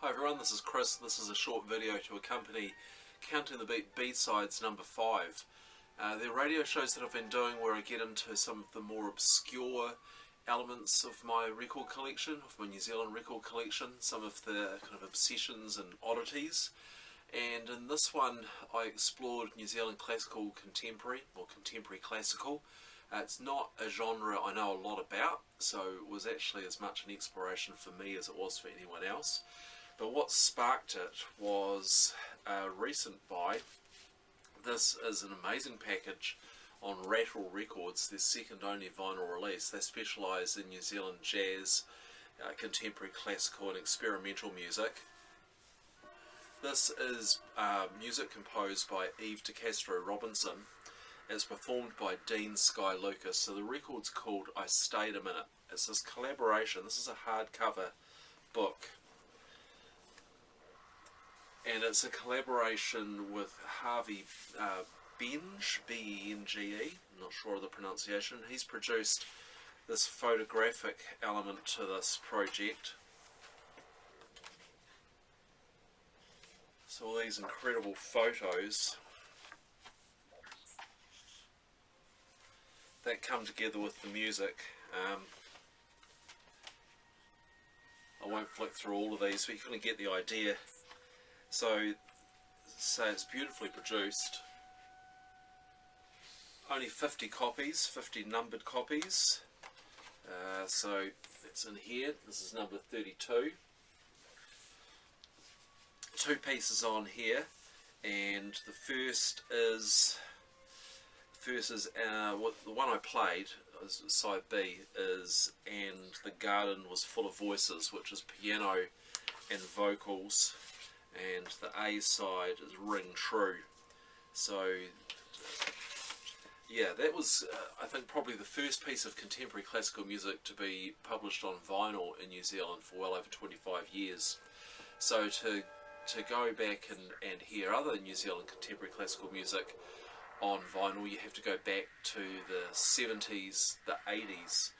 Hi everyone, this is Chris. This is a short video to accompany Counting the Beat B-Sides number 5. They're radio shows that I've been doing where I get into some of the more obscure elements of my record collection, of my New Zealand record collection, some of the kind of obsessions and oddities. And in this one I explored New Zealand classical contemporary, or contemporary classical. It's not a genre I know a lot about, so it was actually as much an exploration for me as it was for anyone else. But what sparked it was a recent buy. This is an amazing package on WaihekeRecords, their second only vinyl release. They specialise in New Zealand jazz, contemporary classical and experimental music. This is music composed by Eve DeCastro Robinson. It's performed by Dean Sky Lucas. So the record's called I Stayed a Minute. It's this collaboration. This is a hardcover book. And it's a collaboration with Harvey Benge, B-E-N-G-E, I'm not sure of the pronunciation. He's produced this photographic element to this project. So all these incredible photos that come together with the music. I won't flick through all of these, but you kind of get the idea. So it's beautifully produced. Only 50 copies, 50 numbered copies. So it's in here. This is number 32. 2 pieces on here, and the first is the one I played, side B, is And the Garden Was Full of Voices, which is piano and vocals. And the A side is Ring True. So yeah, that was I think probably the first piece of contemporary classical music to be published on vinyl in New Zealand for well over 25 years. So to go back and hear other New Zealand contemporary classical music on vinyl, you have to go back to the 70s, the 80s.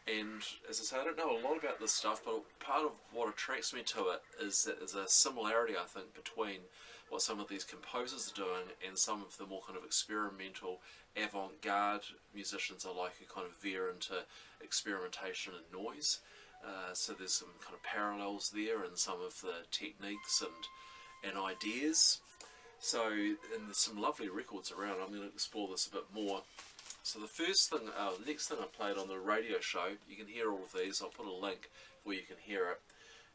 And as I say, I don't know a lot about this stuff, but part of what attracts me to it is that there's a similarity, I think, between what some of these composers are doing and some of the more kind of experimental, avant-garde musicians I like, who kind of veer into experimentation and noise. So there's some kind of parallels there in some of the techniques and ideas. So, and there's some lovely records around. I'm going to explore this a bit more. So the next thing I played on the radio show, you can hear all of these, I'll put a link where you can hear it,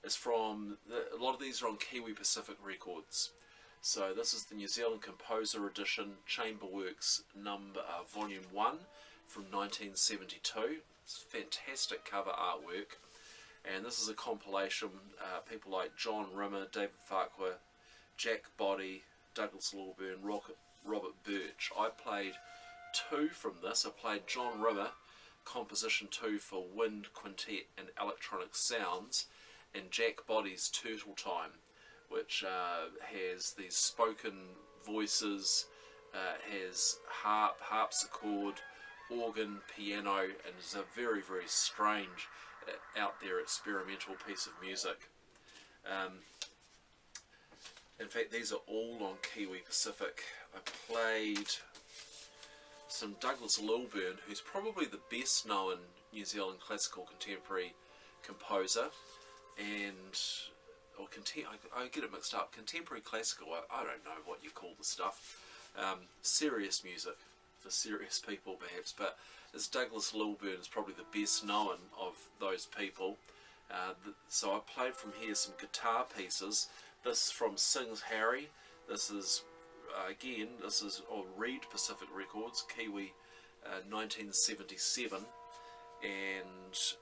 is from, a lot of these are on Kiwi Pacific Records. So this is the New Zealand Composer Edition, Chamberworks Volume 1 from 1972. It's fantastic cover artwork. And this is a compilation, people like John Rimmer, David Farquhar, Jack Body, Douglas Lawburn, Robert Birch. I played 2 from this. I played John Rimmer, Composition 2 for Wind, Quintet and Electronic Sounds, and Jack Body's Turtle Time, which has these spoken voices, has harpsichord, organ, piano, and is a very, very strange, out there experimental piece of music. In fact, these are all on Kiwi Pacific. I played some Douglas Lawburn, who's probably the best known New Zealand classical contemporary composer, and I get it mixed up. Contemporary classical, I don't know what you call the stuff. Serious music for serious people perhaps, but this Douglas Lawburn is probably the best known of those people. So I played from here some guitar pieces. This is from Sings Harry. This is again, this is on Reed Pacific Records, Kiwi, 1977, and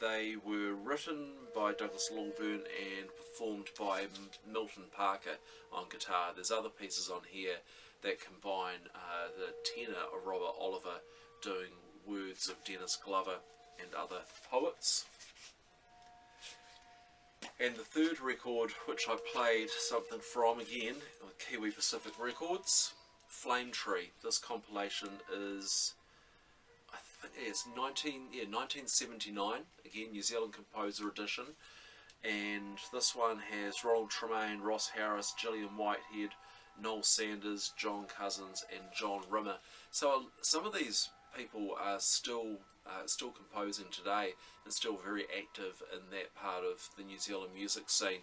they were written by Douglas Lawburn and performed by Milton Parker on guitar. There's other pieces on here that combine the tenor of Robert Oliver doing words of Dennis Glover and other poets. And the third record, which I played something from again, on Kiwi Pacific Records, Flame Tree. This compilation is, I think it's 1979, again New Zealand Composer Edition, and this one has Ronald Tremaine, Ross Harris, Gillian Whitehead, Noel Sanders, John Cousins and John Rimmer. So some of these people are still composing today and still very active in that part of the New Zealand music scene,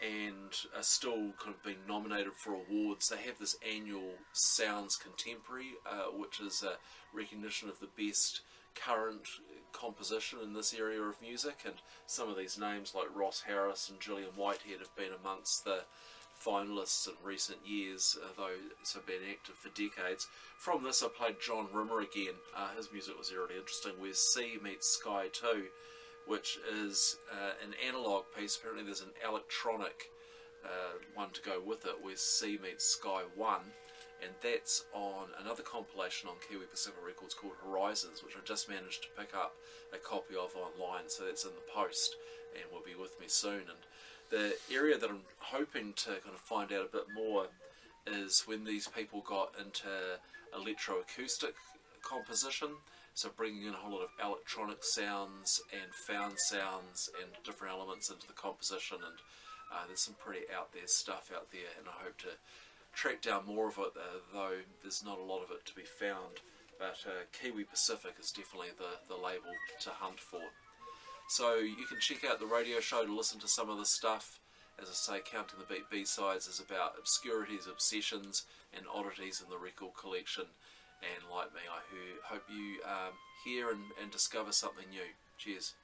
and are still kind of being nominated for awards. They have this annual Sounds Contemporary, which is a recognition of the best current composition in this area of music, and some of these names like Ross Harris and Gillian Whitehead have been amongst the finalists in recent years, though it's been active for decades. From this I played John Rimmer again. His music was really interesting. Where Sea Meets Sky 2, which is an analogue piece. Apparently there's an electronic one to go with it, where Sea Meets Sky 1, and that's on another compilation on Kiwi Pacific Records called Horizons, which I just managed to pick up a copy of online, so that's in the post and will be with me soon. And the area that I'm hoping to kind of find out a bit more is when these people got into electroacoustic composition, so bringing in a whole lot of electronic sounds and found sounds and different elements into the composition, and there's some pretty out there stuff out there, and I hope to track down more of it, though there's not a lot of it to be found. But Kiwi Pacific is definitely the label to hunt for. So you can check out the radio show to listen to some of the stuff. As I say, Counting the Beat B-Sides is about obscurities, obsessions and oddities in the record collection. And like me, I hope you hear and discover something new. Cheers.